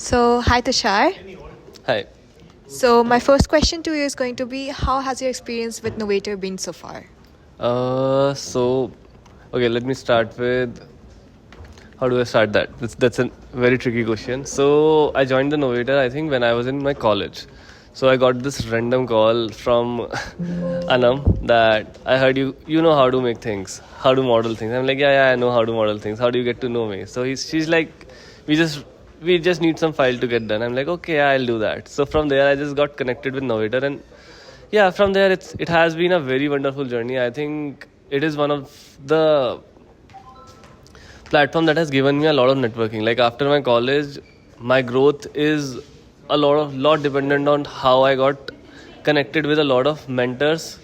So, hi Tushar. Hi. So, my first question to you is going to be how has your experience with Novatr been so far? So, okay, let me start with how do I start that? That's a very tricky question. So, I joined the Novator, I think, when I was in my college. So, I got this random call from Anam that I heard you know how to make things, how to model things. I'm like, yeah, I know how to model things. How do you get to know me? So, she's like, we just we just need some file to get done. I'm like, okay, I'll do that. So, from there, I just got connected with Novator, and yeah, from there, it has been a very wonderful journey. I think it is one of the platform that has given me a lot of networking. Like after my college, my growth is a lot dependent on how I got connected with a lot of mentors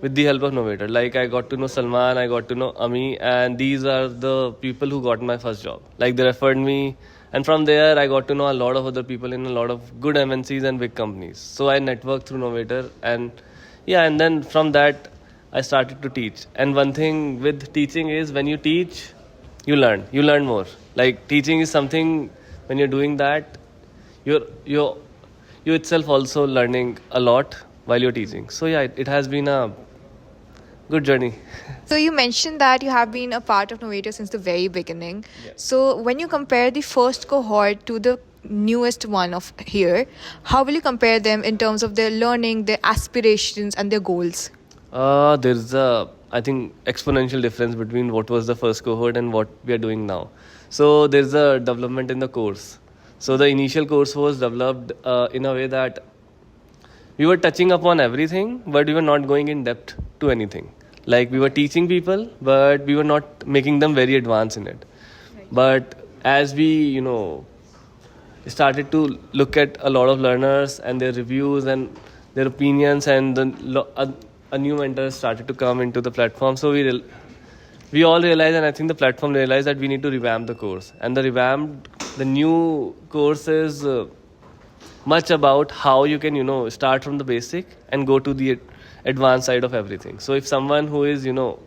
with the help of Novator. Like I got to know Salman, I got to know Ami, and these are the people who got my first job. Like they referred me, and from there I got to know a lot of other people in a lot of good MNCs and big companies. So I networked through Novator, and yeah, and then from that I started to teach. And one thing with teaching is when you teach, you learn more. Like teaching is something, when you're doing that, you're you itself also learning a lot while you're teaching. So yeah, it has been a good journey. So, you mentioned that you have been a part of Novatr since the very beginning. Yeah. So, when you compare the first cohort to the newest one of here, how will you compare them in terms of their learning, their aspirations, and their goals? There's a, I think, exponential difference between what was the first cohort and what we are doing now. So there's a development in the course. So the initial course was developed in a way that we were touching upon everything, but we were not going in depth to anything. Like we were teaching people, but we were not making them very advanced in it. But as we, started to look at a lot of learners and their reviews and their opinions, and then a new mentor started to come into the platform. So we all realized, and I think the platform realized, that we need to revamp the course. And the new course is much about how you can start from the basic and go to the advanced side of everything. So if someone who is new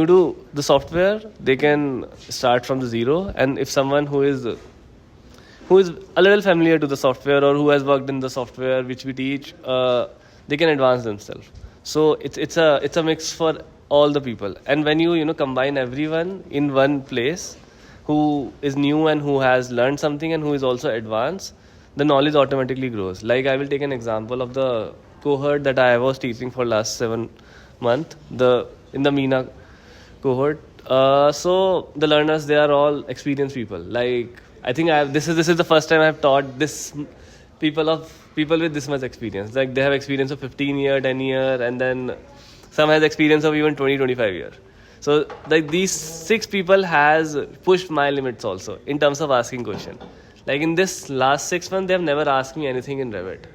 to the software, they can start from the zero. And if someone who is a little familiar to the software or who has worked in the software which we teach, they can advance themselves. So it's a mix for all the people. And when you combine everyone in one place, who is new and who has learned something and who is also advanced, the knowledge automatically grows. Like I will take an example of the cohort that I was teaching for last 7 months, in the MENA cohort. So the learners, they are all experienced people. Like I think this is the first time I've taught this people with this much experience. Like they have experience of 15 year, 10 year, and then some has experience of even 20-25 year. So like these 6 people has pushed my limits also in terms of asking question. Like in this last 6 months, they have never asked me anything in Revit.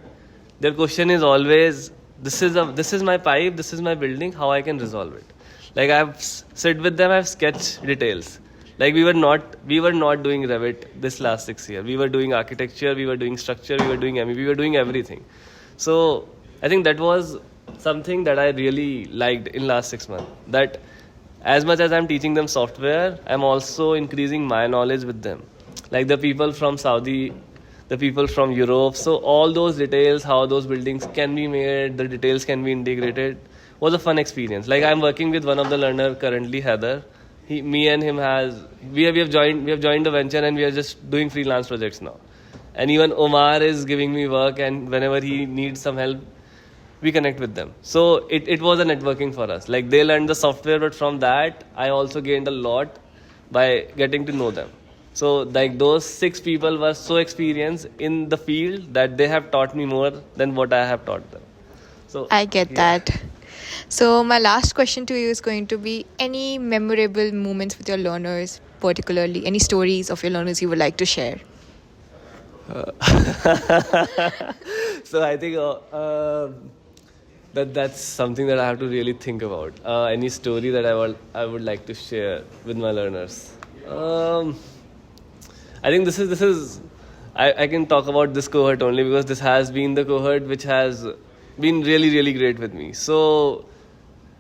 Their question is always, this is my pipe, this is my building, how I can resolve it. Like I've sit with them, I've sketched details. Like we were not doing Revit this last 6 years. We were doing architecture, we were doing structure, we were doing MEP, we were doing everything. So I think that was something that I really liked in last 6 months. That as much as I'm teaching them software, I'm also increasing my knowledge with them. Like the people from Saudi, the people from Europe. So all those details, how those buildings can be made, the details can be integrated, was a fun experience. Like I'm working with one of the learner currently, Heather. Me and him we have joined the venture, and we are just doing freelance projects now. And even Omar is giving me work, and whenever he needs some help, we connect with them. So it was a networking for us. Like they learned the software, but from that I also gained a lot by getting to know them. So like those 6 people were so experienced in the field that they have taught me more than what I have taught them. So I get that. So, my last question to you is going to be any memorable moments with your learners, particularly any stories of your learners you would like to share? So I think that's something that I have to really think about. Any story that I would like to share with my learners. I think this is I can talk about this cohort only because this has been the cohort which has been really, really great with me. So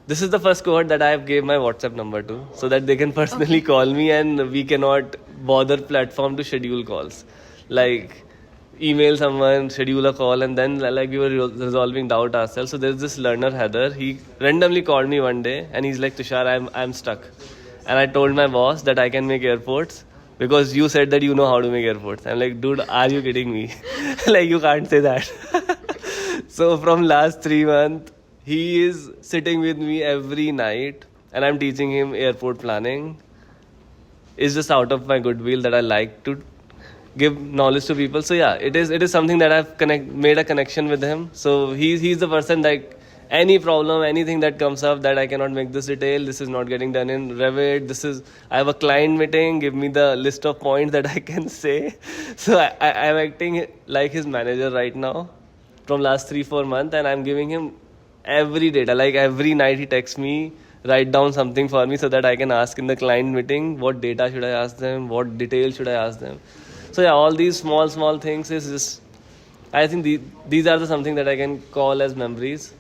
this is the first cohort that I have gave my WhatsApp number to, so that they can personally call me, and we cannot bother platform to schedule calls. like email someone, schedule a call, and then like we were resolving doubt ourselves. So there's this learner Heather. He randomly called me one day, and he's like, Tushar, I'm stuck, and I told my boss that I can make airports because you said that you know how to make airports. I'm like, dude, are you kidding me? Like, you can't say that. So from last 3 months, he is sitting with me every night, and I'm teaching him airport planning. It's just out of my goodwill that I like to give knowledge to people. So yeah, it is something that I've made a connection with him. So he's the person, like, any problem, anything that comes up that I cannot make this detail, this is not getting done in Revit, I have a client meeting, give me the list of points that I can say. So I'm acting like his manager right now from last 3-4 months, and I'm giving him every data. Like every night he texts me, write down something for me so that I can ask in the client meeting what data should I ask them, what details should I ask them. So yeah, all these small things is just, I think these are the something that I can call as memories.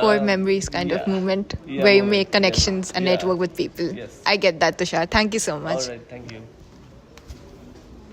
Core memories kind of moment Yeah, where you moment, make connections and yeah. network with people. Yes. I get that, Tushar. Thank you so much. All right, thank you.